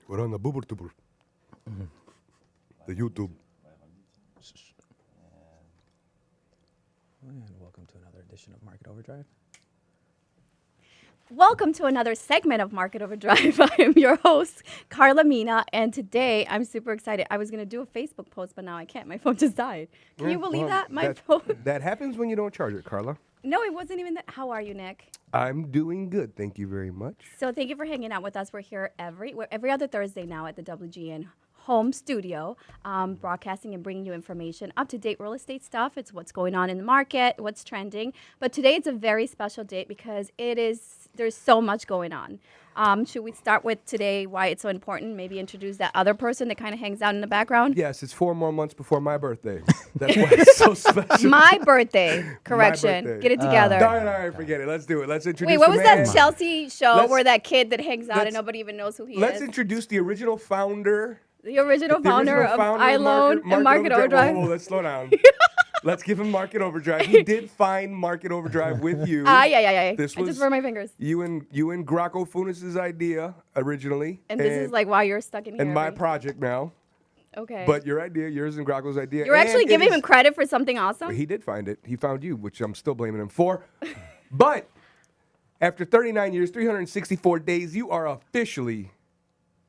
We're on the boober tuber. The YouTube. And welcome to another edition of Market Overdrive. Welcome to another segment of Market Overdrive. I am your host, Carla Mina, and today I'm super excited. I was going to do a Facebook post, but now I can't. My phone just died. Can you believe that? My phone. That happens when you don't charge it, Carla. No, it wasn't even that. How are you, Nick? I'm doing good. Thank you very much. So thank you for hanging out with us. We're here every other Thursday now at the WGN home studio, broadcasting and bringing you information, up-to-date real estate stuff. It's what's going on in the market, what's trending. But today it's a very special date because there's so much going on. Should we start with today, why it's so important? Maybe introduce that other person that kind of hangs out in the background? Yes, it's 4 more months before my birthday. That's why it's so special. My birthday. Correction. birthday. Get it together. All right, forget it. Let's do it. Let's introduce Wait, what the was man. that Chelsea show Let's- where that kid that hangs out and let's- nobody even knows who he Let's is? introduce the original founder. The original founder of iLoan and Market Whoa, Overdrive. let's slow down. Let's give him Market Overdrive. He did find Market Overdrive with you. Yeah. This I was just burned my fingers. You and Graco Funes' idea originally. And this is like why you're stuck in here. and my every- project now. Okay. But your idea, yours and Graco's idea. You're actually and it giving is- him credit for something awesome? He did find it. He found you, which I'm still blaming him for. But after 39 years, 364 days, you are officially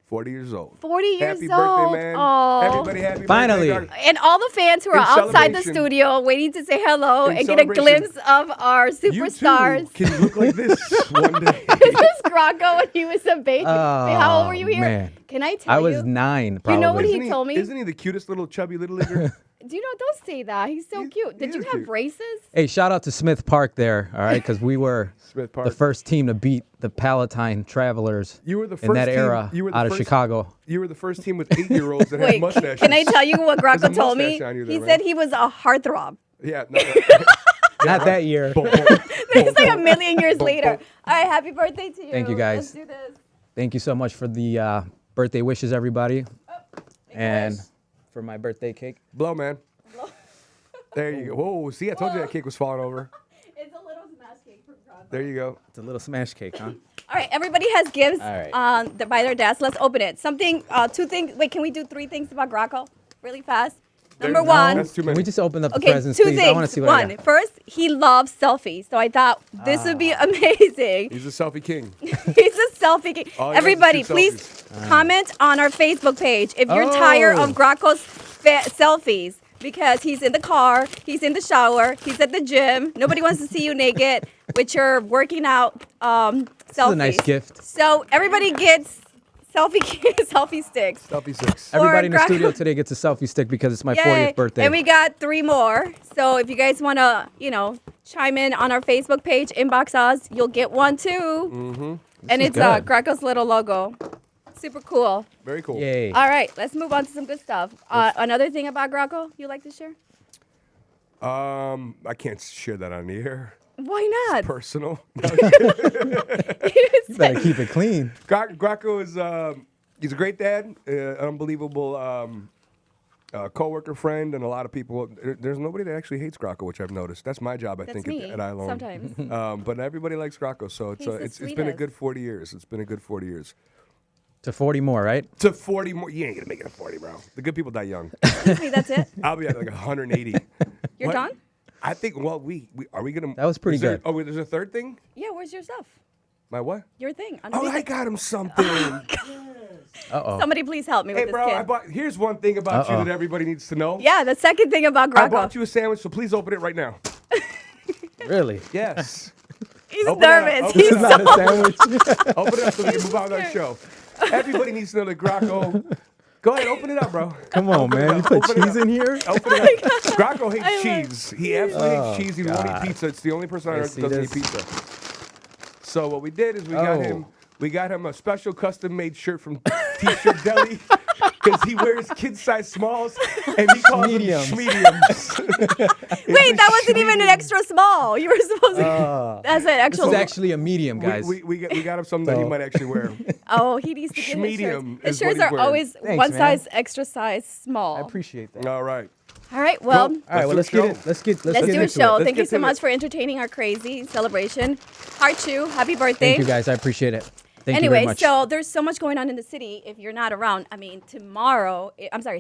40 years old. 40 years happy old. birthday, man. Aw. Everybody happy Finally. birthday. And all the fans who are In outside the celebration. studio waiting to say hello In and get a celebration. glimpse of our You superstars. too can look like this one day. This is Graco when he was a baby. Wait, how old were you here? Man. Can I tell I you? was 9, probably. You know what he Isn't told me? Isn't he the cutest little chubby little leaguer? Do you know? Don't say that. He's so cute. he Did you is have cute. braces? Hey, shout out to Smith Park there, all right? Because we were Smith Park. the first team to beat the Palatine Travelers You were the first in that team- era you were the out of first- Chicago. You were the first team with 8-year-olds that had Wait, mustaches. can I tell you what There's a Graco told me? mustache on you there, He man. said he was a heartthrob. Yeah. No, Not that year. It's like a million years later. All right, happy birthday to you. Thank you, guys. Let's do this. Thank you so much for the birthday wishes, everybody. And for my birthday cake. Blow, man. There you go. Whoa, see, I told you that cake was falling over. It's a little smash cake from Graco. There you go. It's a little smash cake, huh? All right, everybody has gifts All right. by their desk. Let's open it. Something, 2 things. Wait, can we do 3 things about Graco really fast? Number There's- one. That's too Can we many. just open up the Okay, presents, 2 please? I want to things. see what I One, got. first, he loves selfies. So I thought this would be amazing. He's a selfie king. He's a selfie king. All he does is Everybody, shoot please comment on our Facebook page if you're tired of Oh. Graco's selfies. Because he's in the car, he's in the shower, he's at the gym. Nobody wants to see you naked with your working out selfies. This is a nice gift. So everybody gets selfie sticks. Selfie 6. Everybody in the Graco. studio today gets a selfie stick because it's my Yay. 40th birthday. And we got 3 more. So if you guys want to, chime in on our Facebook page, inbox us, you'll get one too. Mm-hmm. And is it's good. Graco's little logo. Super cool. Very cool. Yay. All right, let's move on to some good stuff. Another thing about Graco you like to share? I can't share that on the air. Why not? Personal. You better keep it clean. Graco is he's a great dad, unbelievable coworker, friend, and a lot of people. There's nobody that actually hates Graco, which I've noticed. That's my job, I That's think, me at iLoan. sometimes. But everybody likes Graco, so He's the it's been a sweetest. good 40 years. It's been a good 40 years. To 40 more, right? To 40 more. You ain't gonna make it to 40, bro. The good people die young. Excuse me, that's it? I'll be at like 180. You're What? done? I think. Well, we are we gonna? That was pretty is there- good. Oh, wait, there's a third thing. Yeah, where's your stuff? My what? Your thing. Oh, underneath I it. got him something. Uh-oh. Somebody please help me Hey, with bro, this I kid. bought. Here's one thing about you Uh-oh. that everybody needs to know. Yeah, the second thing about I Graco. bought you a sandwich, so please open it right now. Really? Yes. He's Open it up, nervous. open He's it so Not a sandwich. Open it up so we can move on with our show. Everybody needs to know that Graco. Go ahead, open it up, bro. Come on, man. You put Open it cheese up. in here? Open it up. Graco hates I like- cheese. He absolutely hates cheese. He won't eat God. pizza. It's the only person on I earth see that doesn't eat this. pizza. So what we did is Oh. we got him a special custom-made shirt from T-Shirt Deli because he wears kid-size smalls and he calls Mediums. them schmediums. Wait, that wasn't even an extra small. You were supposed to. That's an This actual. is actually a medium, guys. We got him something that he So- might actually wear. Oh, he needs to get his Schmedium shirts. His is what shirts he's are wearing. always Thanks, one man. size extra size small. I appreciate that. All right. All right, well, Cool. All right, well, Let's let's do a get it. show. Let's get let's get do a into show. it. Let's Thank you get so to much it. for entertaining our crazy celebration. Heart Chew, happy birthday. Thank you, guys. I appreciate it. Thank you very Anyway, much. so there's so much going on in the city. If you're not around, I mean,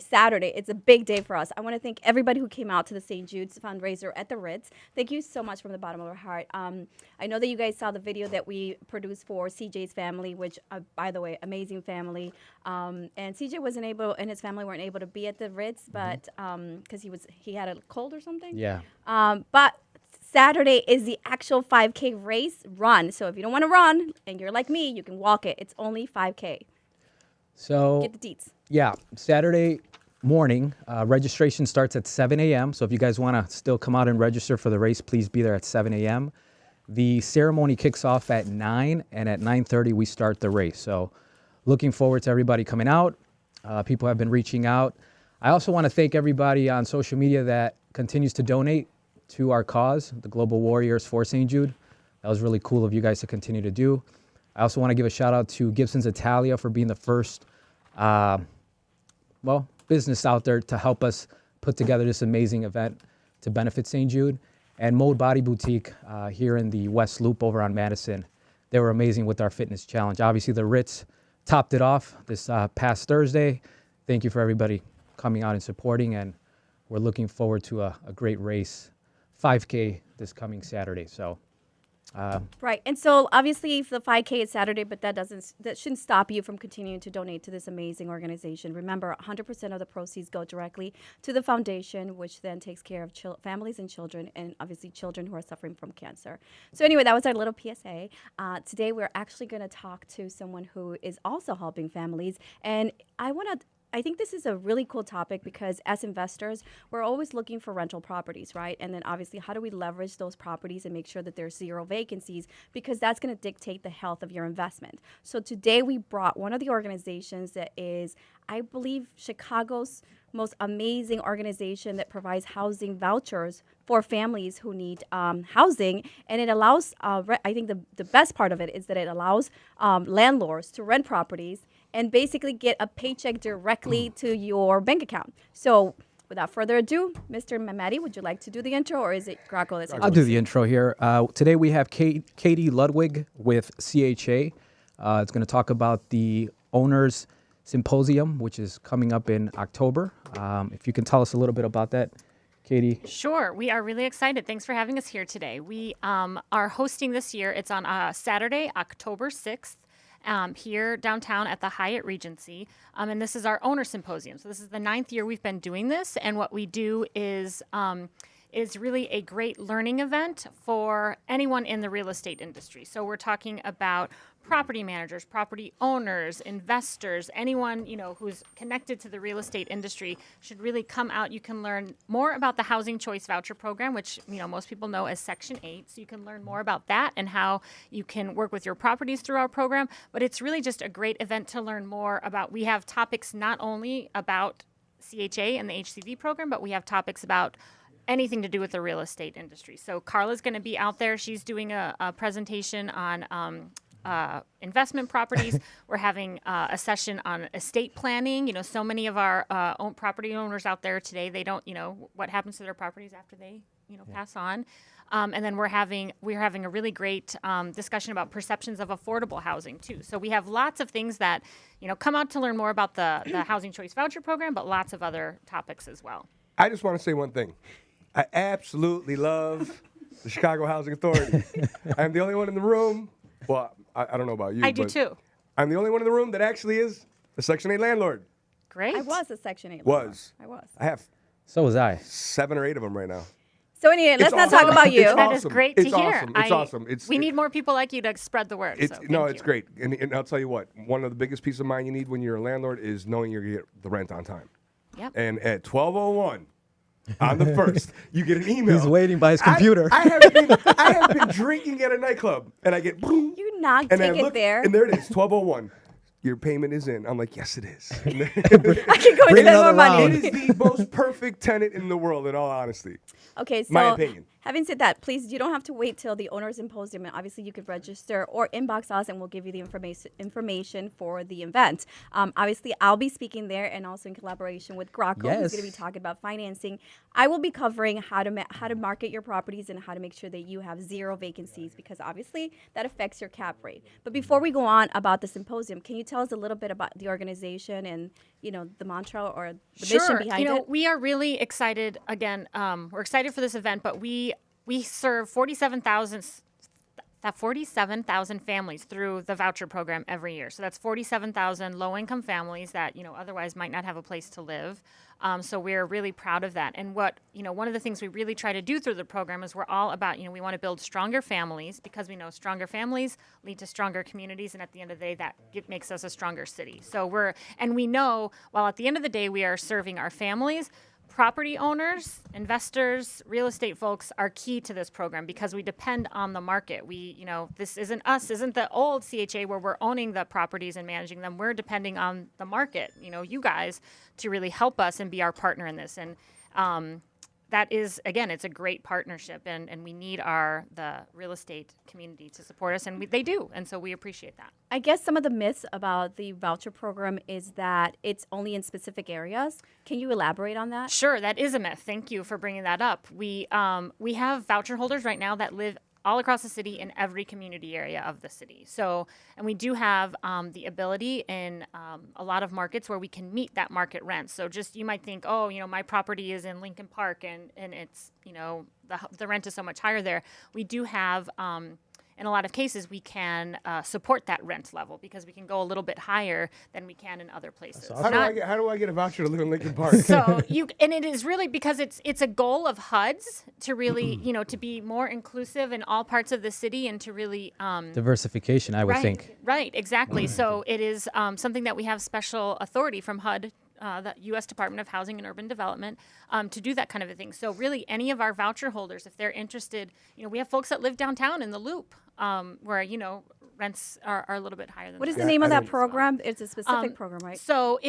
Saturday, it's a big day for us. I want to thank everybody who came out to the St. Jude's fundraiser at the Ritz. Thank you so much from the bottom of our heart. I know that you guys saw the video that we produced for CJ's family, which, by the way, amazing family. And CJ wasn't able, and his family weren't able to be at the Ritz, but because he had a cold or something. Yeah. But Saturday is the actual 5K race run. So if you don't want to run and you're like me, you can walk it. It's only 5K. So Get the deets. yeah, Saturday morning, registration starts at 7 a.m. So if you guys want to still come out and register for the race, please be there at 7 a.m. The ceremony kicks off at 9, and at 9:30 we start the race. So looking forward to everybody coming out. People have been reaching out. I also want to thank everybody on social media that continues to donate to our cause, the Global Warriors for St. Jude. That was really cool of you guys to continue to do. I also want to give a shout out to Gibson's Italia for being the first, business out there to help us put together this amazing event to benefit St. Jude. And Mode Body Boutique here in the West Loop over on Madison. They were amazing with our fitness challenge. Obviously, the Ritz topped it off this past Thursday. Thank you for everybody coming out and supporting, and we're looking forward to a great race. 5K this coming Saturday. So, Right. And so obviously the 5K is Saturday, but that shouldn't stop you from continuing to donate to this amazing organization. Remember, 100% of the proceeds go directly to the foundation, which then takes care of families and children, and obviously children who are suffering from cancer. So anyway, that was our little PSA. Today we're actually going to talk to someone who is also helping families, and I think this is a really cool topic because as investors, we're always looking for rental properties, right? And then obviously, how do we leverage those properties and make sure that there's zero vacancies? Because that's going to dictate the health of your investment. So today we brought one of the organizations that is, I believe, Chicago's most amazing organization that provides housing vouchers for families who need housing. And it allows, I think the best part of it is that it allows landlords to rent properties and basically get a paycheck directly to your bank account. So without further ado, Mr. Mamadi, would you like to do the intro, or is it Graco that's I'll do the intro here. Today we have Katie Ludwig with CHA. It's going to talk about the Owners Symposium, which is coming up in October. If you can tell us a little bit about that, Katie. Sure. We are really excited. Thanks for having us here today. We are hosting this year. It's on Saturday, October 6th. Here downtown at the Hyatt Regency. And this is our owner symposium. So this is the 9th year we've been doing this. And what we do is really a great learning event for anyone in the real estate industry. So we're talking about property managers, property owners, investors, anyone, who's connected to the real estate industry should really come out. You can learn more about the Housing Choice Voucher Program, which, most people know as Section 8. So you can learn more about that and how you can work with your properties through our program. But it's really just a great event to learn more about. We have topics not only about CHA and the HCV program, but we have topics about anything to do with the real estate industry. So Carla's going to be out there. She's doing a presentation on investment properties. We're having a session on estate planning. So many of our own property owners out there today, they don't, what happens to their properties after they, pass on. And then we're having a really great discussion about perceptions of affordable housing too. So we have lots of things that, come out to learn more about the Housing Choice Voucher Program, but lots of other topics as well. I just want to say one thing. I absolutely love the Chicago Housing Authority. I'm the only one in the room. Well, I don't know about you. I do but too. I'm the only one in the room that actually is a Section 8 landlord. Great. I was a Section 8 Was. I was. I have So was I. 7 or 8 of them right now. So anyway, let's not awesome. talk about you. It's That is awesome. great to It's hear. awesome. It's awesome. We need more people like you to spread the word. It's so it's thank you. great. And I'll tell you what, one of the biggest peace of mind you need when you're a landlord is knowing you're going to get the rent on time. Yep. And at 12:01 on the 1st, you get an email. He's waiting by his computer. I have been drinking at a nightclub, and I get boom. You knock And I ticket look, there. and there it is, 12:01. Your payment is in. I'm like, yes, it is. I can go and Bring spend more another money. It is the most perfect tenant in the world, in all honesty. Okay, so My opinion. Having said that, please, you don't have to wait till the owner symposium. And obviously, you could register or inbox us, and we'll give you the information for the event. Obviously, I'll be speaking there, and also in collaboration with Graco, who's Yes. going to be talking about financing. I will be covering how to market your properties and how to make sure that you have zero vacancies, because obviously that affects your cap rate. But before we go on about the symposium, can you tell us a little bit about the organization and the mantra or the mission behind it? We are really excited. Again, we're excited for this event, but we serve 47,000 families through the voucher program every year. So that's 47,000 low-income families that otherwise might not have a place to live. So we're really proud of that. And one of the things we really try to do through the program is we're all about, we want to build stronger families, because we know stronger families lead to stronger communities, and at the end of the day, that makes us a stronger city. So we know, while at the end of the day we are serving our families, property owners, investors, real estate folks are key to this program, because we depend on the market. This isn't the old CHA where we're owning the properties and managing them. We're depending on the market, you guys, to really help us and be our partner in this. And that is, again, it's a great partnership, and we need the real estate community to support us, and they do, and so we appreciate that. I guess some of the myths about the voucher program is that it's only in specific areas. Can you elaborate on that? Sure, that is a myth. Thank you for bringing that up. We have voucher holders right now that live all across the city in every community area of the city. So, and we do have the ability in a lot of markets where we can meet that market rent. So just, you might think, my property is in Lincoln Park and it's, the rent is so much higher there. We do have, in a lot of cases, we can support that rent level, because we can go a little bit higher than we can in other places. How do I get a voucher to live in Lincoln Park? So and it is really because it's a goal of HUD's to really, to be more inclusive in all parts of the city, and to really Diversification, I would think. Right, exactly. So it is something that we have special authority from HUD, the U.S. Department of Housing and Urban Development, to do that kind of a thing. So really, any of our voucher holders, if they're interested, we have folks that live downtown in the Loop, where rents are a little bit higher than What is that. the name of that program? It's a specific program, right? So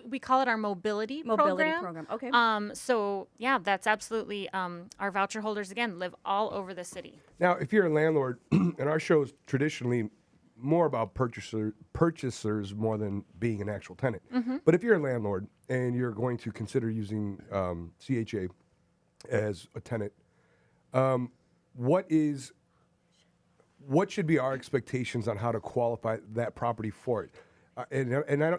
we call it our mobility program. Okay. So yeah, that's absolutely our voucher holders, again, live all over the city. Now, if you're a landlord, and our show is traditionally more about purchasers more than being an actual tenant. Mm-hmm. But if you're a landlord and you're going to consider using CHA as a tenant, what should be our expectations on how to qualify that property for it?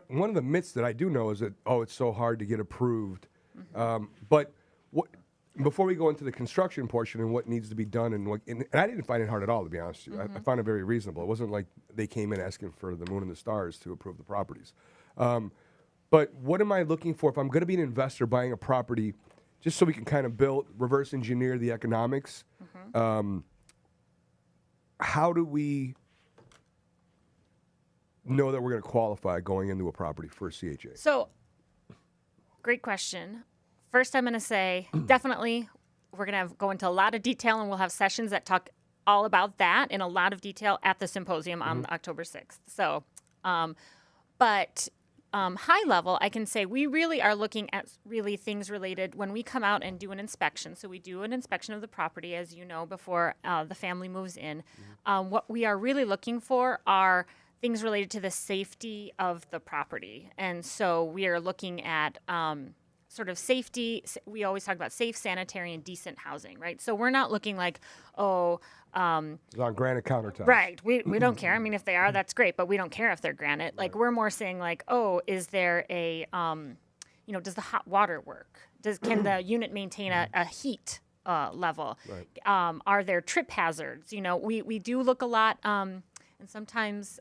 One of the myths that I do know is that, it's so hard to get approved. But before we go into the construction portion and what needs to be done, and I didn't find it hard at all, to be honest with you. I found it very reasonable. It wasn't like they came in asking for the moon and the stars to approve the properties. But what am I looking for if I'm going to be an investor buying a property, just so we can kind of reverse engineer the economics? How do we know that we're going to qualify going into a property for CHA? So, great question. First, I'm going to say definitely we're going to go into a lot of detail, and we'll have sessions that talk all about that in a lot of detail at the symposium on October 6th. So, but high level, I can say we really are looking at really things related when we come out and do an inspection. So we do an inspection of the property, as you know, before the family moves in. What we are really looking for are things related to the safety of the property. And so we are looking at sort of safety. We always talk about safe, sanitary, and decent housing, right? So we're not looking like, It's on granite countertops. right, we don't care. I mean, if they are, that's great, but we don't care if they're granite. Like, we're more saying like, is there a, does the hot water work? Can the unit maintain a heat level? Right. Are there trip hazards? We do look a lot, and sometimes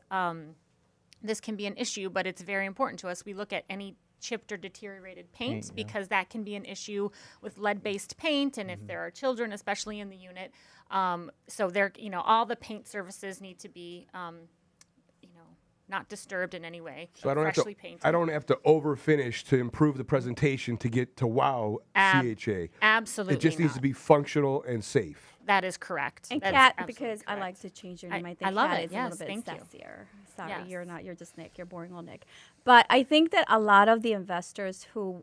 this can be an issue, but it's very important to us. We look at any chipped or deteriorated paint, because that can be an issue with lead-based paint, and if there are children, especially in the unit. So there, all the paint surfaces need to be, not disturbed in any way. So freshly painted. I don't have to overfinish to improve the presentation to get to wow CHA. Absolutely It just needs to be functional and safe. That is correct. And That's Kat, absolutely because I correct. like to change your name. I think I love Kat it. is Yes, a little bit thank you. sassier. Sorry, Yes. you're not. You're just Nick. You're boring old Nick. But I think that a lot of the investors who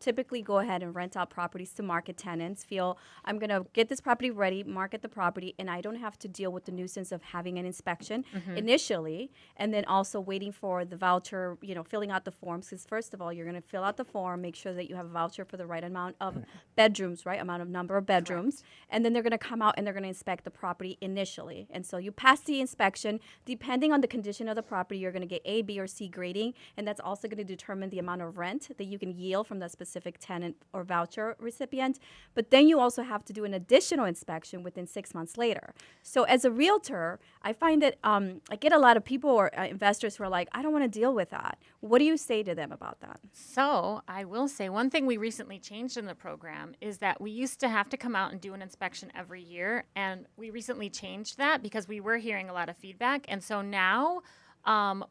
typically go ahead and rent out properties to market tenants feel I'm going to get this property ready, market the property, and I don't have to deal with the nuisance of having an inspection initially, and then also waiting for the voucher, filling out the forms. Because first of all, you're going to fill out the form, make sure that you have a voucher for the right amount of bedrooms, right amount of number of bedrooms, and then they're going to come out and they're going to inspect the property initially. And so you pass the inspection. Depending on the condition of the property, you're going to get A, B, or C grading, and that's also going to determine the amount of rent that you can yield from the specific tenant or voucher recipient. But then you also have to do an additional inspection within 6 months later. So as a realtor, I find that I get a lot of people or investors who are like, I don't want to deal with that. What do you say to them about that? So I will say one thing we recently changed in the program is that we used to have to come out and do an inspection every year. And we recently changed that because we were hearing a lot of feedback. And so now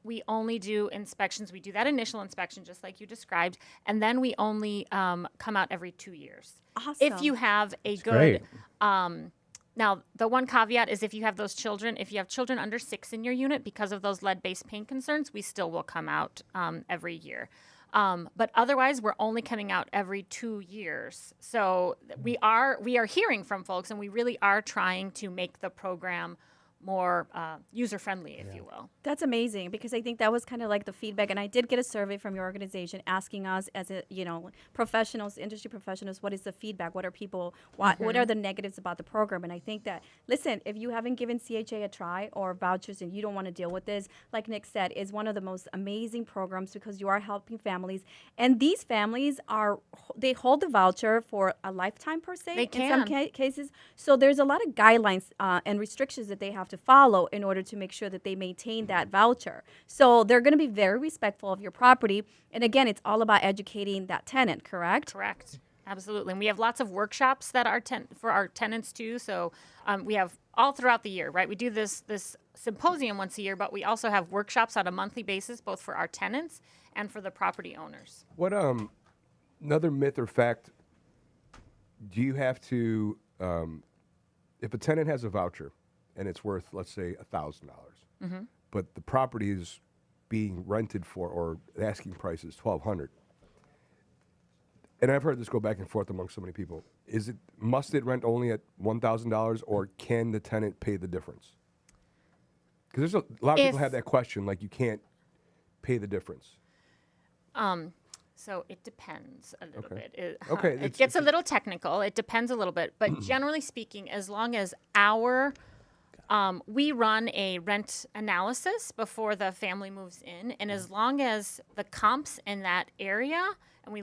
we only do inspections. We do that initial inspection, just like you described. And then we only come out every 2 years. Awesome. If you have a good, now the one caveat is if you have if you have children under 6 in your unit, because of those lead-based paint concerns, we still will come out every year. But otherwise, we're only coming out every 2 years. So we are hearing from folks, and we really are trying to make the program more user-friendly, if you will. That's amazing, because I think that was kind of like the feedback. And I did get a survey from your organization asking us as professionals, industry professionals, what is the feedback? What are people, what are the negatives about the program? And I think that, listen, if you haven't given CHA a try or vouchers and you don't want to deal with this, like Nick said, is one of the most amazing programs because you are helping families. And these families they hold the voucher for a lifetime per se. They in some can. cases. So there's a lot of guidelines and restrictions that they have to follow in order to make sure that they maintain that voucher. So they're going to be very respectful of your property. And again, it's all about educating that tenant, correct? Correct. Absolutely. And we have lots of workshops that are for our tenants too. So we have all throughout the year, right? We do this symposium once a year, but we also have workshops on a monthly basis, both for our tenants and for the property owners. What another myth or fact do you have to if a tenant has a voucher and it's worth, let's say, $1,000, but the property is being rented for, or the asking price is $1,200, and I've heard this go back and forth among so many people, must it rent only at $1,000, or can the tenant pay the difference? Because there's a lot of people have that question, like you can't pay the difference. So it depends a little bit. Okay, It gets a little technical. It depends a little bit. But generally speaking, as long as we run a rent analysis before the family moves in, and as long as the comps in that area, and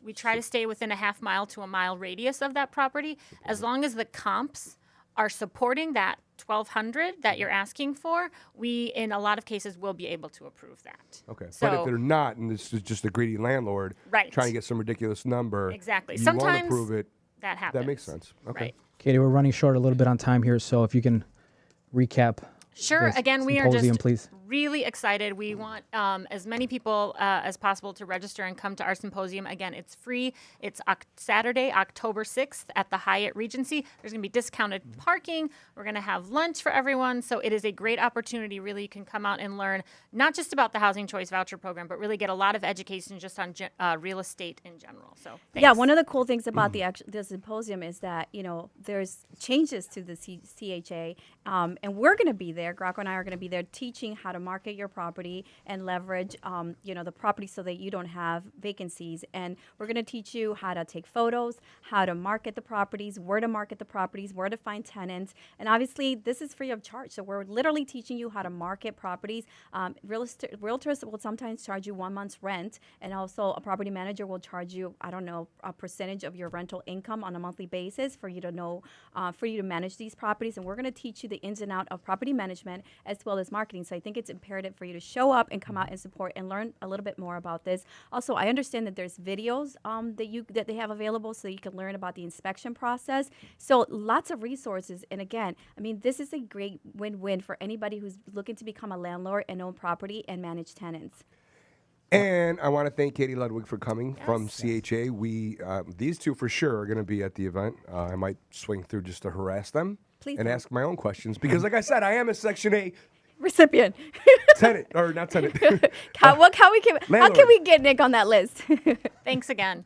we try to stay within a half mile to a mile radius of that property, as long as the comps are supporting that $1,200 that you're asking for, we, in a lot of cases, will be able to approve that. Okay, So, but if they're not, and this is just a greedy landlord Right. trying to get some ridiculous number, Exactly. you want to Sometimes prove it. that happens. That makes sense. Okay. Right. Katie, we're running short a little bit on time here, so if you can recap. Sure. the Again, we are symposium, just please. really excited. We want as many people as possible to register and come to our symposium. Again, it's free. It's Saturday, October 6th at the Hyatt Regency. There's going to be discounted parking. We're going to have lunch for everyone. So it is a great opportunity. Really, you can come out and learn not just about the Housing Choice Voucher Program, but really get a lot of education just on real estate in general. So thanks. Yeah, one of the cool things about the symposium is that, there's changes to the CHA, and we're going to be there. Graco and I are going to be there teaching how to market your property and leverage, the property so that you don't have vacancies. And we're going to teach you how to take photos, how to market the properties, where to market the properties, where to find tenants. And obviously, this is free of charge. So we're literally teaching you how to market properties. Realtors will sometimes charge you 1 month's rent, and also a property manager will charge you, a percentage of your rental income on a monthly basis for you to manage these properties. And we're going to teach you the ins and outs of property management as well as marketing. So I think it's imperative for you to show up and come out and support and learn a little bit more about this. Also, I understand that there's videos that they have available so you can learn about the inspection process. So lots of resources. And again, this is a great win-win for anybody who's looking to become a landlord and own property and manage tenants. And I want to thank Katie Ludwig for coming from CHA. We these two for sure are going to be at the event. I might swing through just to harass them Please and don't. ask my own questions because, like I said, I am a Section 8 Recipient. tenant, or not tenant. How can Landlord. we get Nick on that list? Thanks again.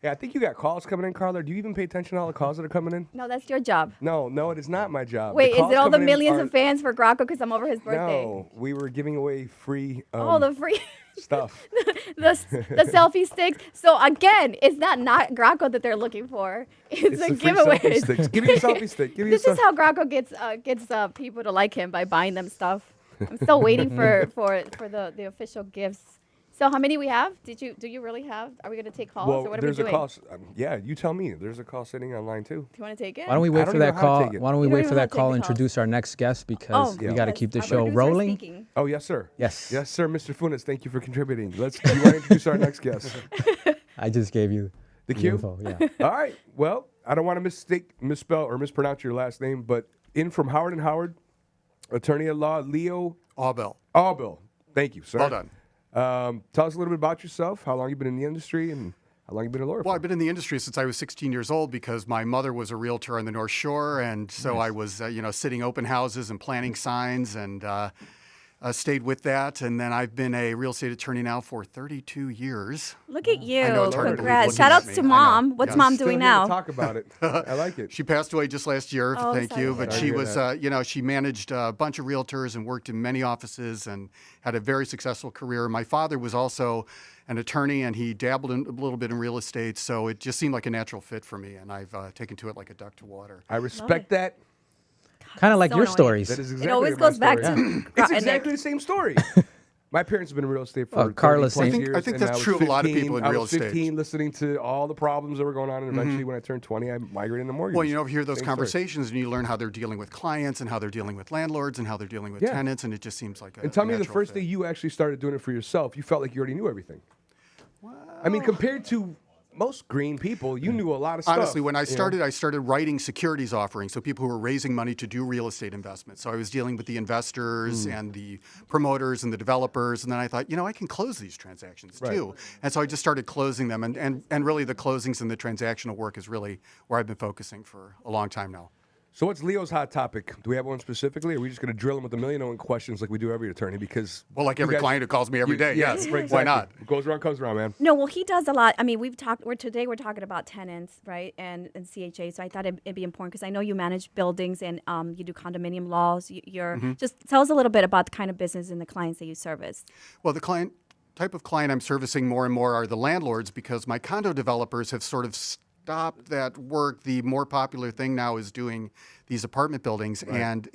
Yeah, I think you got calls coming in, Carla. Do you even pay attention to all the calls that are coming in? No, that's your job. No, it is not my job. Wait, is calls it all the coming in millions are- of fans for Graco because I'm over his birthday? No, we were giving away free Oh, the free. stuff. the selfie sticks. So again, it's not Graco that they're looking for. It's a the free giveaway. selfie sticks. Give me a selfie stick. Give me This a is how Graco gets people to like him by buying them stuff. I'm still waiting for the official gifts. So how many we have? Do you really have? Are we gonna take calls or Well, what are we there's a doing? call. Yeah, you tell me. There's a call sitting online too. Do you want to take it? Why don't we I wait don't for even that know how to call? take it. Why don't we You wait don't for even know how that to call take and the calls. introduce our next guest because we got to yes, keep the our show producer rolling. speaking. Oh, yes, sir. Yes. Yes, sir, Mr. Funes. Thank you for contributing. You want to introduce our next guest? I just gave you The cue? info. Yeah. All right. Well, I don't want to misspell, or mispronounce your last name, but in from Howard and Howard, attorney at law, Leo Allbell. Allbill. Thank you, sir. Well done. Tell us a little bit about yourself, how long you've been in the industry, and how long you've been a lawyer Well, for. I've been in the industry since I was 16 years old because my mother was a realtor on the North Shore, and so I was, sitting open houses and planting signs, and stayed with that. And then I've been a real estate attorney now for 32 years. Look at you! know it's hard to believe Congrats! looking Shout at outs me. to I know. mom. What's Yeah. mom Still doing here to now? talk about it. I like it. She passed away just last year. Oh, Thank sorry you. to hear But that. she Sorry to was, hear she managed a bunch of realtors and worked in many offices and had a very successful career. My father was also an attorney, and he dabbled in, a little bit in real estate. So it just seemed like a natural fit for me, and I've taken to it like a duck to water. I respect that. Kind of like so your annoying. stories. That is exactly It always my goes back story. to It's and exactly the same story. My parents have been in real estate for Oh, Carla's 30 plus same- years. I think and that's was true of a lot of 15 people in I real was estate. 15 listening to all the problems that were going on, and eventually when I turned 20, I migrated into mortgage. Well, you hear those Same story. conversations, and you learn how they're dealing with clients, and how they're dealing with landlords, and how they're dealing with Yeah. tenants, and it just seems like a And tell me the natural first fit. day you actually started doing it for yourself, you felt like you already knew everything. I mean, compared to most green people, you knew a lot of stuff. Honestly, when I you know? started, I started writing securities offerings, so people who were raising money to do real estate investments. So I was dealing with the investors and the promoters and the developers, and then I thought, I can close these transactions too. And so I just started closing them, and really the closings and the transactional work is really where I've been focusing for a long time now. So what's Leo's hot topic? Do we have one specifically, or are we just going to drill him with a million and one questions like we do every attorney? Because Well, like you every guys- client who calls me every day, yeah, yes. right, Why exactly. not? What goes around comes around, man. No, well, he does a lot. I mean, today we're talking about tenants, right, and CHA. So I thought it'd be important because I know you manage buildings and you do condominium laws. You're just tell us a little bit about the kind of business and the clients that you service. Well, the type of client I'm servicing more and more are the landlords, because my condo developers have sort of stopped that work. The more popular thing now is doing these apartment buildings, and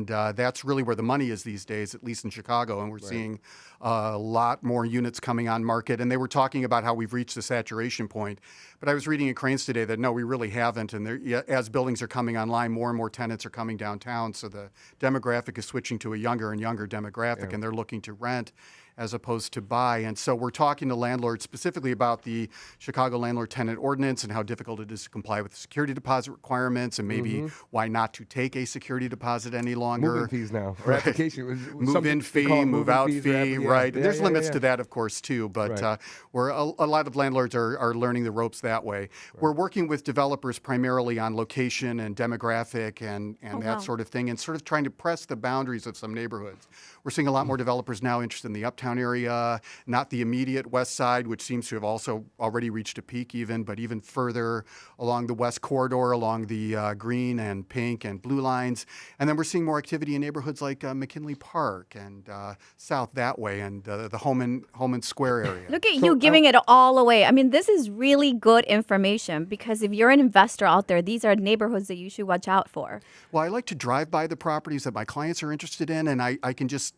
that's really where the money is these days, at least in Chicago. And we're seeing a lot more units coming on market. And they were talking about how we've reached the saturation point. But I was reading in Crain's today that no, we really haven't. And as buildings are coming online, more and more tenants are coming downtown. So the demographic is switching to a younger and younger demographic, and they're looking to rent as opposed to buy. And so we're talking to landlords specifically about the Chicago Landlord Tenant Ordinance and how difficult it is to comply with the security deposit requirements, and maybe why not to take a security deposit any longer. Moving fees now, or application. Move-in fee, move-out fee, right. Yeah, There's yeah, limits yeah. to that, of course, too. But Right. we're a lot of landlords are learning the ropes that way. We're working with developers primarily on location and demographic and that wow. sort of thing, and sort of trying to press the boundaries of some neighborhoods. We're seeing a lot more developers now interested in the uptown area, not the immediate west side, which seems to have also already reached a peak but even further along the west corridor, along the green and pink and blue lines. And then we're seeing more activity in neighborhoods like McKinley Park and south that way, and the Holman Square area. Look at you giving it all away. I mean, this is really good information because if you're an investor out there, these are neighborhoods that you should watch out for. Well, I like to drive by the properties that my clients are interested in, and I can just.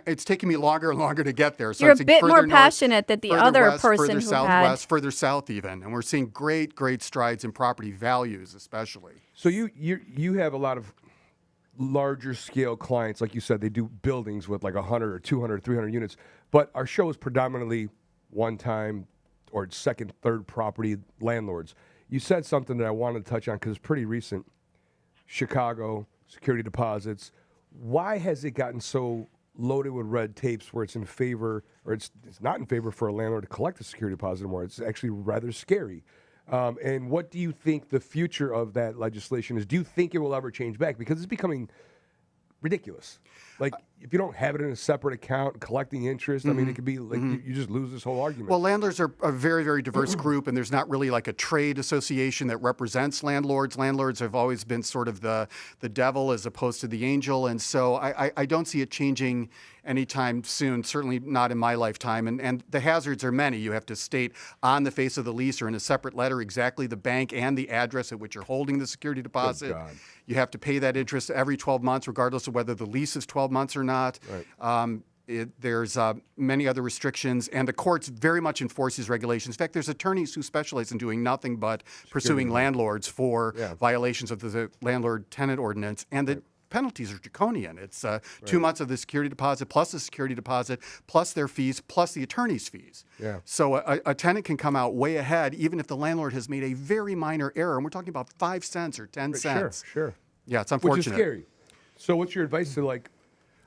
It's taking me longer and longer to get there. So You're I'm a seeing bit further more north, passionate than the further other west, person further who southwest, had. further south even, and we're seeing great strides in property values, especially. So you have a lot of larger scale clients, like you said, they do buildings with like 100 or 200, 300 units. But our show is predominantly one-time or second, third property landlords. You said something that I wanted to touch on because it's pretty recent. Chicago, security deposits. Why has it gotten so loaded with red tapes where it's in favor, or it's not in favor for a landlord to collect a security deposit anymore? It's actually rather scary. And what do you think the future of that legislation is? Do you think it will ever change back? Because it's becoming ridiculous. Like, if you don't have it in a separate account, collecting interest, I mean, it could be like you just lose this whole argument. Well, landlords are a very, very diverse group, and there's not really like a trade association that represents landlords. Landlords have always been sort of the devil as opposed to the angel, and so I don't see it changing anytime soon, certainly not in my lifetime. And the hazards are many. You have to state on the face of the lease or in a separate letter exactly the bank and the address at which you're holding the security deposit. God. You have to pay that interest every 12 months, regardless of whether the lease is 12 months or not. Right. There's many other restrictions, and the courts very much enforce these regulations. In fact, there's attorneys who specialize in doing nothing but pursuing landlords for violations of the landlord-tenant ordinance, and the penalties are draconian. It's 2 months of the security deposit plus the security deposit plus their fees plus the attorney's fees. Yeah. So a tenant can come out way ahead even if the landlord has made a very minor error, and we're talking about 5 cents or 10 cents. Sure. Yeah, it's Which unfortunate. is scary. So what's your advice to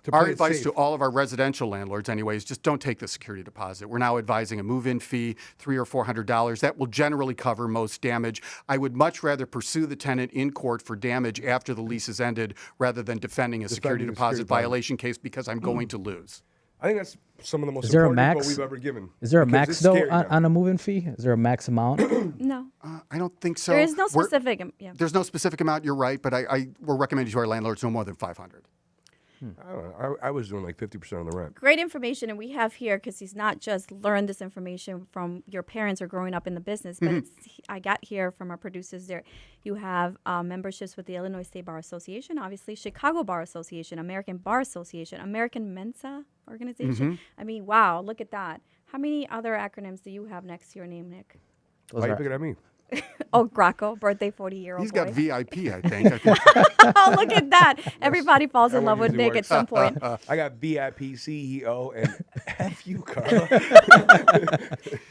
to Our play it advice safe? to all of our residential landlords, anyways, just don't take the security deposit. We're now advising a move-in fee, $300 or $400. That will generally cover most damage. I would much rather pursue the tenant in court for damage after the lease is ended rather than defending a security the deposit security deposit. violation case because I'm going to lose. I think that's some of the most Is there a important max? info we've ever given. Is there a Because max it's though scary now. on a move-in fee? Is there a max amount? No, I don't think so. there is no We're- specific. Yeah. There's no specific amount, you're right, but we're recommending to our landlords no more than 500. I don't know. I was doing like 50% of the rent. Great information, and we have here because he's not just learned this information from your parents or growing up in the business, but it's, I got here from our producers there. You have memberships with the Illinois State Bar Association, obviously Chicago Bar Association, American Bar Association, American Mensa Organization. I mean, wow, look at that. How many other acronyms do you have next to your name, Nick? Those Why are you are- picking at me? Oh, Graco, birthday 40-year-old He's boy. got VIP, I think. Oh, look at that. Everybody falls in love with usually Nick at works. some point. I got VIP, CEO, and F you, Carla.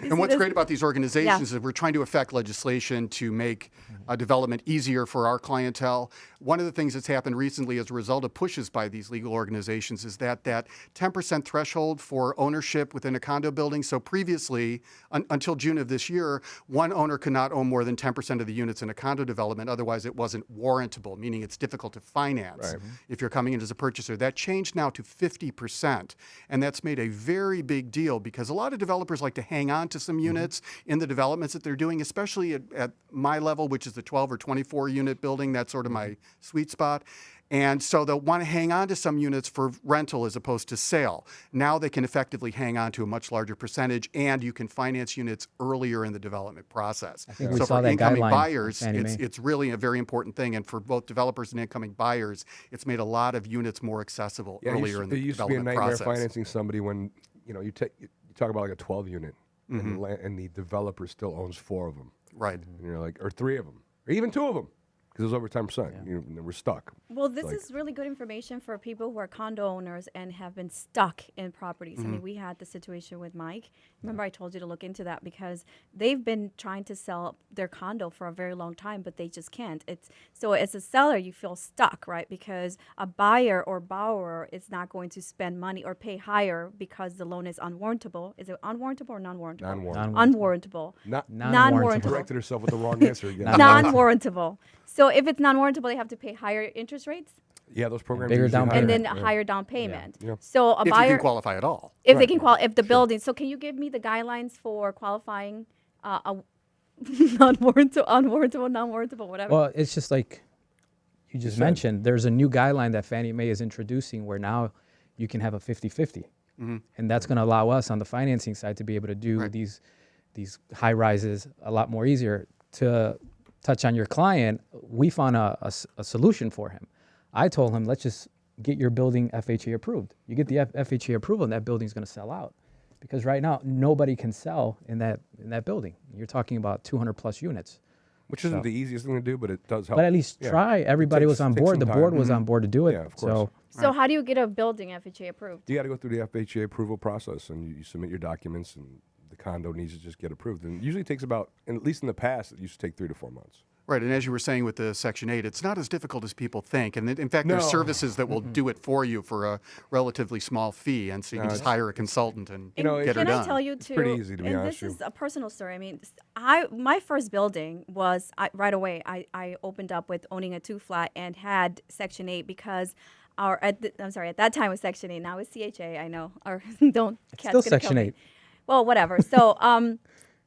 And what's this- great about these organizations is we're trying to affect legislation to make development easier for our clientele. One of the things that's happened recently as a result of pushes by these legal organizations is that 10% threshold for ownership within a condo building. So previously, until June of this year, one owner could not own more than 10% of the units in a condo development. Otherwise, it wasn't warrantable, meaning it's difficult to finance if you're coming in as a purchaser. That changed now to 50%. And that's made a very big deal because a lot of developers like to hang on to some units in the developments that they're doing, especially at my level, which is the 12 or 24 unit building. That's sort of my sweet spot. And so they'll want to hang on to some units for rental as opposed to sale. Now they can effectively hang on to a much larger percentage, and you can finance units earlier in the development process. I think we So saw for that incoming guideline with buyers, Fannie Mae. it's really a very important thing. And for both developers and incoming buyers, it's made a lot of units more accessible earlier in the it used to be a development nightmare process. financing somebody when you talk about like a 12 unit, and the developer still owns 4 of them, Right. and you're like, or 3 of them, or even 2 of them, because it was over 10%. And we're stuck. Well, this is really good information for people who are condo owners and have been stuck in properties. I mean, we had the situation with Mike. Remember, I told you to look into that because they've been trying to sell their condo for a very long time, but they just can't. So as a seller, you feel stuck, right? Because a buyer or borrower is not going to spend money or pay higher because the loan is unwarrantable. Is it unwarrantable or non-warrantable? Non-warrant. Unwarrantable. Non-warrantable. Corrected herself with the wrong answer again. Non-warrantable. So if it's non-warrantable, they have to pay higher interest rates Yeah, those programs Bigger are usually down higher. and then payment. a higher down payment. Yeah. So a If you buyer, can qualify at all. if they can qualify, if the building. So can you give me the guidelines for qualifying a unwarrantable, non-warrantable, whatever? Well, it's just like you just mentioned, there's a new guideline that Fannie Mae is introducing where now you can have a 50-50. And that's going to allow us on the financing side to be able to do these high rises a lot more easier. To touch on your client, we found a solution for him. I told him, let's just get your building FHA approved. You get the FHA approval and that building's going to sell out. Because right now, nobody can sell in that building. You're talking about 200 plus units. Which isn't the easiest thing to do, but it does help. But at least try. Everybody was on takes board. some The board time. was on board to do it. Yeah, of course. So how do you get a building FHA approved? You got to go through the FHA approval process, and you submit your documents, and the condo needs to just get approved. And it usually takes about, and at least in the past, it used to take 3 to 4 months. Right, and as you were saying with the Section 8, it's not as difficult as people think. And in fact, there's No. services that will do it for you for a relatively small fee. And so you can just hire a consultant and know, get her Can I done. tell you too? pretty easy, to be and honest this with is a personal story. I mean, my first building was right away. I opened up with owning a 2-flat and had Section 8 because I'm sorry, at that time it was Section 8. Now it's CHA. I know. Or don't. It's Cat's still gonna kill Section me. 8. Well, whatever. So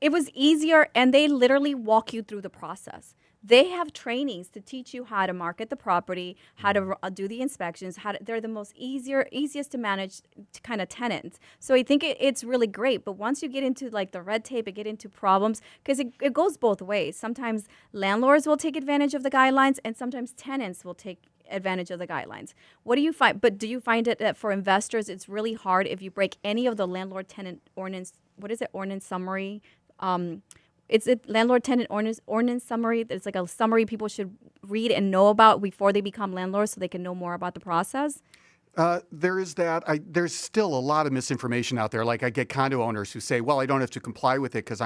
it was easier, and they literally walk you through the process. They have trainings to teach you how to market the property, how to do the inspections. They're the most easiest to manage kind of tenants. So I think it's really great. But once you get into like the red tape and get into problems, because it goes both ways. Sometimes landlords will take advantage of the guidelines, and sometimes tenants will take advantage of the guidelines. What do you find? But do you find it that for investors, it's really hard if you break any of the landlord-tenant ordinance? What is it? Ordinance summary. It's a landlord-tenant ordinance summary. There's like a summary people should read and know about before they become landlords, so they can know more about the process. There is that. There's still a lot of misinformation out there. Like I get condo owners who say, "Well, I don't have to comply with it because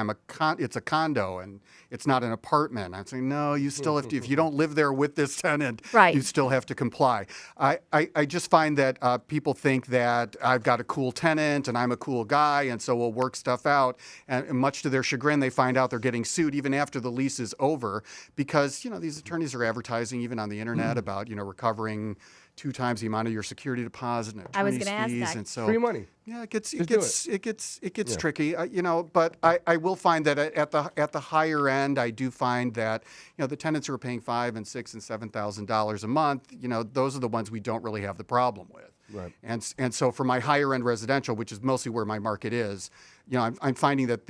it's a condo and it's not an apartment." I'm saying, "No, you still have to. If you don't live there with this tenant, Right. you still have to comply." I just find that people think that I've got a cool tenant and I'm a cool guy, and so we'll work stuff out. And much to their chagrin, they find out they're getting sued even after the lease is over because these attorneys are advertising even on the internet about recovering 2 times the amount of your security deposit and I was attorney's gonna ask fees, that. and so Free money. yeah, it Just do gets tricky, But I will find that at the higher end, I do find that the tenants who are paying $5,000 and $6,000 and $7,000 a month, those are the ones we don't really have the problem with. Right. And so for my higher end residential, which is mostly where my market is, I'm finding that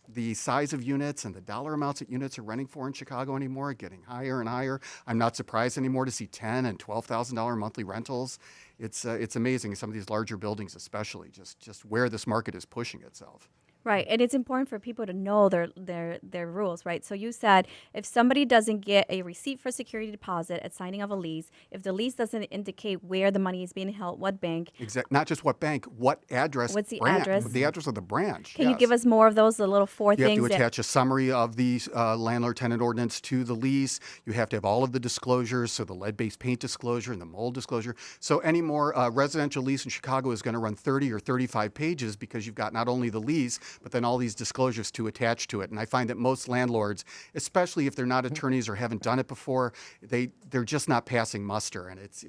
the size of units and the dollar amounts that units are renting for in Chicago anymore are getting higher and higher. I'm not surprised anymore to see $10,000 and $12,000 monthly rentals. It's amazing in some of these larger buildings, especially just where this market is pushing itself. Right, and it's important for people to know their rules, right? So you said if somebody doesn't get a receipt for security deposit at signing of a lease, if the lease doesn't indicate where the money is being held, what bank, Not just what bank, what address. What's the branch, address? The address of the branch. can you yes. give us more of those, the little four You have things to that attach a summary of the landlord-tenant ordinance to the lease. You have to have all of the disclosures, so the lead-based paint disclosure and the mold disclosure. So any more residential lease in Chicago is going to run 30 or 35 pages because you've got not only the lease, but then all these disclosures to attach to it. And I find that most landlords, especially if they're not attorneys or haven't done it before, they're just not passing muster, and it's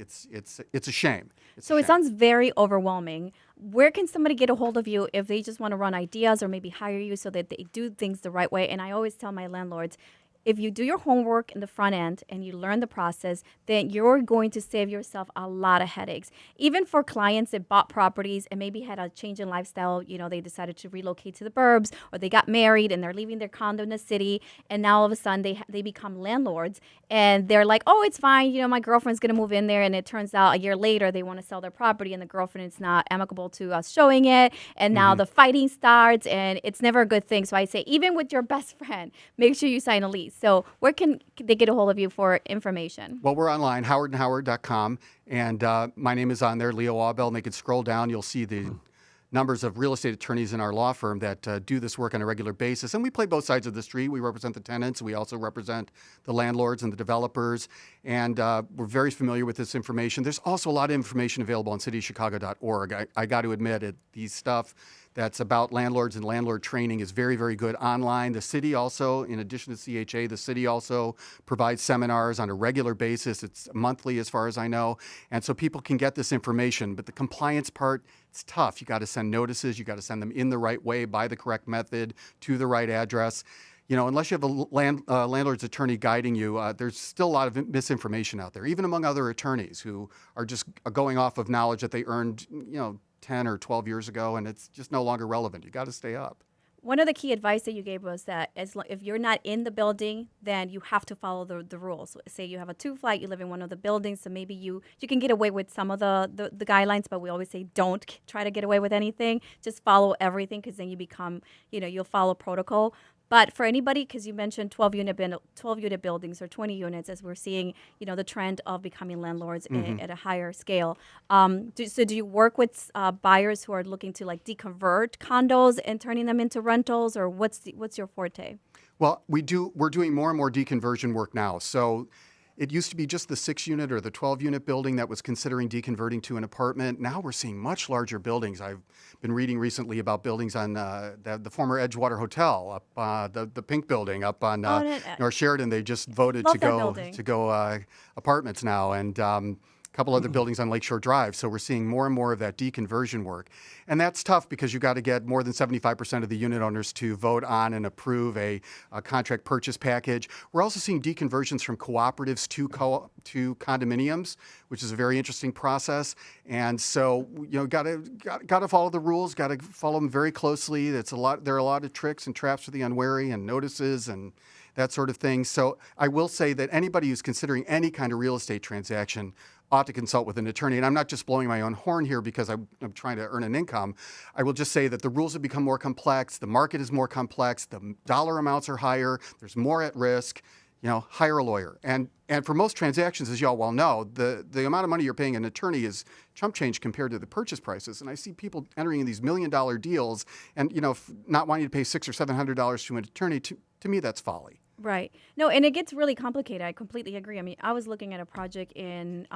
a shame. So it sounds very overwhelming. Where can somebody get a hold of you if they just want to run ideas or maybe hire you so that they do things the right way? And I always tell my landlords, if you do your homework in the front end and you learn the process, then you're going to save yourself a lot of headaches. Even for clients that bought properties and maybe had a change in lifestyle, they decided to relocate to the burbs, or they got married and they're leaving their condo in the city, and now all of a sudden they become landlords, and they're like, oh, it's fine, my girlfriend's going to move in there, and it turns out a year later they want to sell their property and the girlfriend is not amicable to us showing it, and now the fighting starts, and it's never a good thing. So I say, even with your best friend, make sure you sign a lease. So where can they get a hold of you for information? Well, we're online, howardandhoward.com, and my name is on there, Leo Aubel, and they can scroll down. You'll see the numbers of real estate attorneys in our law firm that do this work on a regular basis. And we play both sides of the street. We represent the tenants. We also represent the landlords and the developers. And we're very familiar with this information. There's also a lot of information available on cityofchicago.org. I got to admit, these stuff that's about landlords and landlord training is very, very good online. The city also, in addition to CHA, the city also provides seminars on a regular basis. It's monthly as far as I know. And so people can get this information. But the compliance part, it's tough. You got to send notices. You got to send them in the right way, by the correct method, to the right address. Unless you have a landlord's attorney guiding you, there's still a lot of misinformation out there, even among other attorneys who are just going off of knowledge that they earned, 10 or 12 years ago, and it's just no longer relevant. You got to stay up. One of the key advice that you gave was that if you're not in the building, then you have to follow the rules. Say you have a 2-flight, you live in one of the buildings, so maybe you can get away with some of the guidelines, but we always say don't try to get away with anything. Just follow everything, because then you become, you'll follow protocol. But for anybody, because you mentioned 12 unit buildings or 20 units, as we're seeing, the trend of becoming landlords at a higher scale. So do you work with buyers who are looking to deconvert condos and turning them into rentals, or what's your forte? Well, we're doing more and more deconversion work now. So it used to be just the 6-unit or the 12-unit building that was considering deconverting to an apartment. Now we're seeing much larger buildings. I've been reading recently about buildings on the former Edgewater Hotel, up the Pink Building up on North Sheridan. They just voted to go apartments now, and couple other buildings on Lakeshore Drive. So we're seeing more and more of that deconversion work. And that's tough because you've got to get more than 75% of the unit owners to vote on and approve a contract purchase package. We're also seeing deconversions from cooperatives to condominiums, which is a very interesting process. And so, got to follow the rules, got to follow them very closely. There are a lot of tricks and traps for the unwary and notices and that sort of thing. So I will say that anybody who's considering any kind of real estate transaction ought to consult with an attorney. And I'm not just blowing my own horn here because I'm trying to earn an income. I will just say that the rules have become more complex. The market is more complex. The dollar amounts are higher. There's more at risk. Hire a lawyer. And for most transactions, as y'all well know, the amount of money you're paying an attorney is chump change compared to the purchase prices. And I see people entering in these $1 million deals and, not wanting to pay $600 or $700 to an attorney. To me, that's folly. Right. No, and it gets really complicated. I completely agree. I mean, I was looking at a project in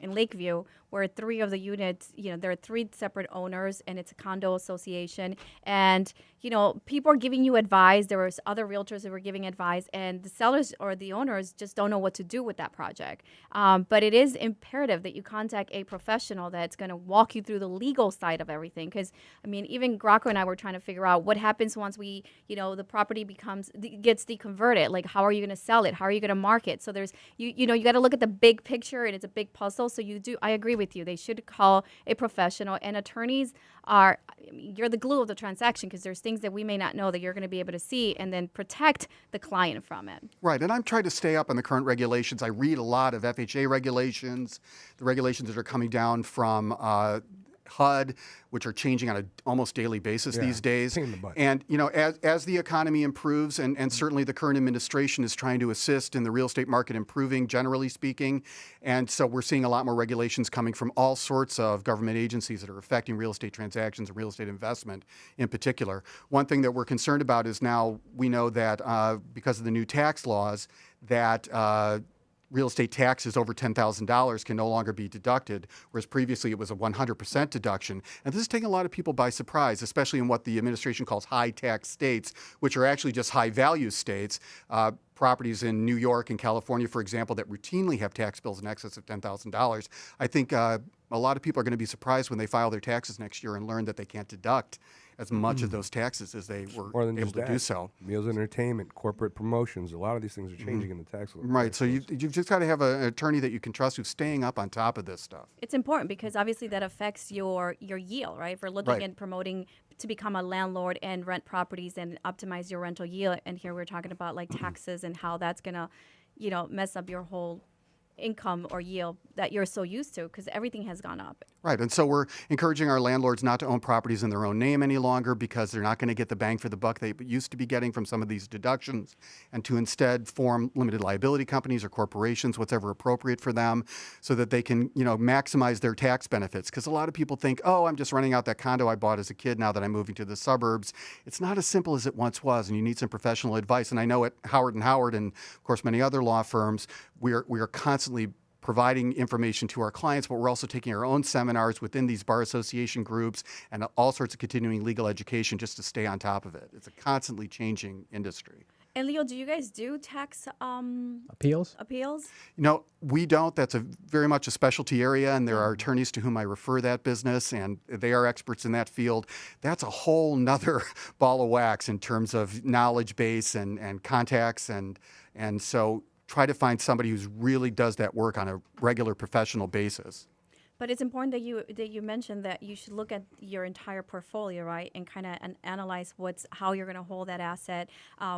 Lakeview where 3 of the units, there are 3 separate owners, and it's a condo association. And, people are giving you advice. There was other realtors that were giving advice, and the sellers or the owners just don't know what to do with that project. But it is imperative that you contact a professional that's going to walk you through the legal side of everything. Because, I mean, even Graco and I were trying to figure out what happens once the property gets deconverted. Like, how are you going to sell it? How are you going to market? So there's, you got to look at the big picture, and it's a big puzzle. So I agree with you. They should call a professional, and attorneys you're the glue of the transaction because there's things that we may not know that you're going to be able to see and then protect the client from it. Right. And I'm trying to stay up on the current regulations. I read a lot of FHA regulations, the regulations that are coming down from HUD, which are changing on an almost daily basis these days. pain in the butt. And, as the economy improves, and certainly the current administration is trying to assist in the real estate market improving, generally speaking. And so we're seeing a lot more regulations coming from all sorts of government agencies that are affecting real estate transactions and real estate investment in particular. One thing that we're concerned about is now we know that because of the new tax laws that real estate taxes over $10,000 can no longer be deducted, whereas previously it was a 100% deduction. And this is taking a lot of people by surprise, especially in what the administration calls high tax states, which are actually just high value states. Properties in New York and California, for example, that routinely have tax bills in excess of $10,000. I think a lot of people are going to be surprised when they file their taxes next year and learn that they can't deduct as much of those taxes as they were More than able just to that. do so. Meals and entertainment, corporate promotions, a lot of these things are changing in the tax law. Right. So you've just got to have an attorney that you can trust who's staying up on top of this stuff. It's important because obviously that affects your yield, right? If we're looking Right. at promoting to become a landlord and rent properties and optimize your rental yield, and here we're talking about like taxes and how that's gonna, mess up your whole income or yield that you're so used to because everything has gone up. Right. And so we're encouraging our landlords not to own properties in their own name any longer because they're not going to get the bang for the buck they used to be getting from some of these deductions, and to instead form limited liability companies or corporations, whatever appropriate for them, so that they can, maximize their tax benefits. Because a lot of people think, oh, I'm just renting out that condo I bought as a kid now that I'm moving to the suburbs. It's not as simple as it once was, and you need some professional advice. And I know at Howard & Howard and, of course, many other law firms, we are constantly providing information to our clients, but we're also taking our own seminars within these bar association groups and all sorts of continuing legal education just to stay on top of it. It's a constantly changing industry. And Leo, do you guys do tax Appeals? appeals? We don't. That's very much a specialty area, and there are attorneys to whom I refer that business, and they are experts in that field. That's a whole nother ball of wax in terms of knowledge base and contacts, and so try to find somebody who really does that work on a regular professional basis. But it's important that you mentioned that you should look at your entire portfolio, right, and kind of analyze how you're going to hold that asset,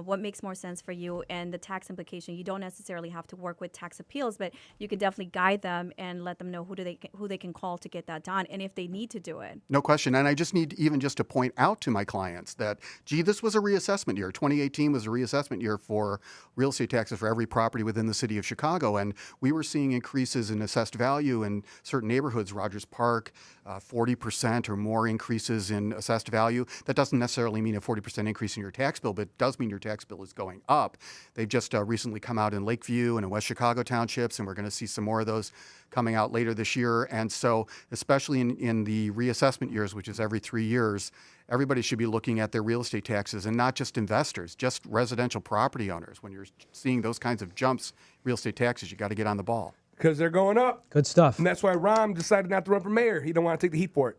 what makes more sense for you, and the tax implication. You don't necessarily have to work with tax appeals, but you can definitely guide them and let them know who they can call to get that done, and if they need to do it. No question. And I just need to point out to my clients that, this was a reassessment year. 2018 was a reassessment year for real estate taxes for every property within the city of Chicago, and we were seeing increases in assessed value in certain neighborhoods. Rogers Park, 40% or more increases in assessed value. That doesn't necessarily mean a 40% increase in your tax bill, but it does mean your tax bill is going up. They've just recently come out in Lakeview and in West Chicago townships, and we're going to see some more of those coming out later this year. And so, especially in the reassessment years, which is every 3 years, everybody should be looking at their real estate taxes, and not just investors, just residential property owners. When you're seeing those kinds of jumps, real estate taxes, you got to get on the ball. Because they're going up. Good stuff. And that's why Rahm decided not to run for mayor. He don't want to take the heat for it.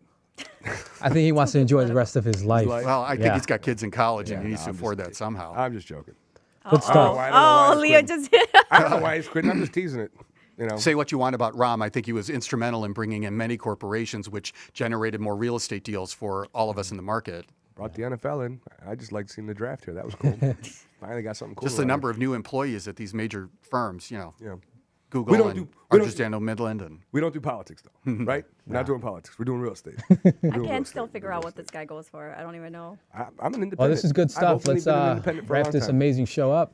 I think he wants to enjoy the rest of his life. life. Well, I think Yeah. he's got kids in college and Yeah, he needs no, to I'm afford just that somehow. I'm just joking. Good stuff. I don't know why Oh, he's Leo quitting. just. I don't know why he's quitting. I'm just teasing it. You know. Say what you want about Rahm. I think he was instrumental in bringing in many corporations, which generated more real estate deals for all of us in the market. Brought the NFL in. I just like seeing the draft here. That was cool. Finally got something cool. Just the around number of new employees at these major firms, here. Yeah. Google don't and do- we don't- Argentano Midland. And We don't do politics though, right? We're not doing politics. We're doing real estate. I can still figure out what this guy goes for. I don't even know. I'm an independent. Oh, this is good I've stuff. openly Let's been an independent for a wrap long this time. amazing show up.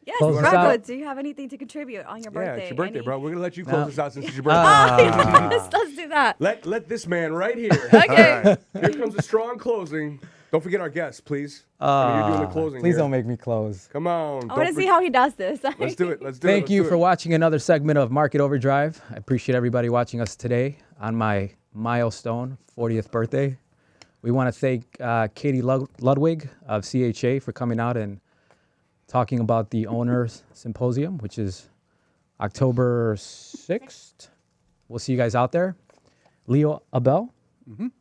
Yes, Close us Rocco, out. do you have anything to contribute on your Yeah, birthday? it's your birthday, Any- bro. We're gonna let you close No. this out since it's your birthday. Let's do that. Let this man right here. Okay. Here comes a strong closing. Don't forget our guests, please. I mean, you're doing the closing. Please here. don't make me close. Come on. I want to see how he does this. Let's do it. Let's do it. Thank Let's you do for it. watching another segment of Market Overdrive. I appreciate everybody watching us today on my milestone 40th birthday. We want to thank Katie Ludwig of CHA for coming out and talking about the Owners Symposium, which is October 6th. We'll see you guys out there. Leo Abel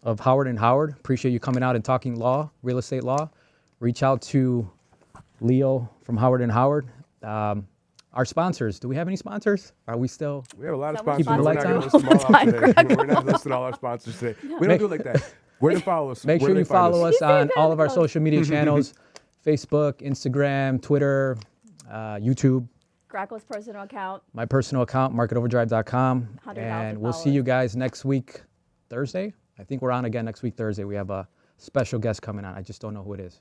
of Howard & Howard. Appreciate you coming out and talking law, real estate law. Reach out to Leo from Howard & Howard. Our sponsors. Do we have any sponsors? Are we still? We have a lot of Someone sponsors. Keeping the We're lights not going on? to list them all out Time, today. Greg. We're not listing all our sponsors today. We don't Make- do it like that. Where to follow us? Make Where sure do you they find follow us said on that all of our close. social media channels, Facebook, Instagram, Twitter, YouTube, Gracco's personal account. my personal account, marketoverdrive.com. 100,000 And we'll see you guys next week, Thursday. I think we're on again next week, Thursday. We have a special guest coming on. I just don't know who it is.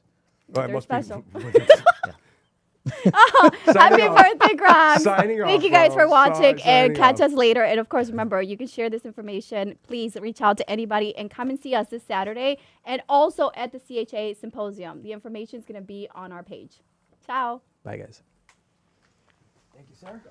Oh, it They're must be- special. Signing Happy off. birthday, Greg. Signing Thank off, you guys bro. for watching Signing and catch off. us later. And of course, remember, you can share this information. Please reach out to anybody and come and see us this Saturday and also at the CHA Symposium. The information is going to be on our page. Ciao. Bye, guys. Thank you, sir.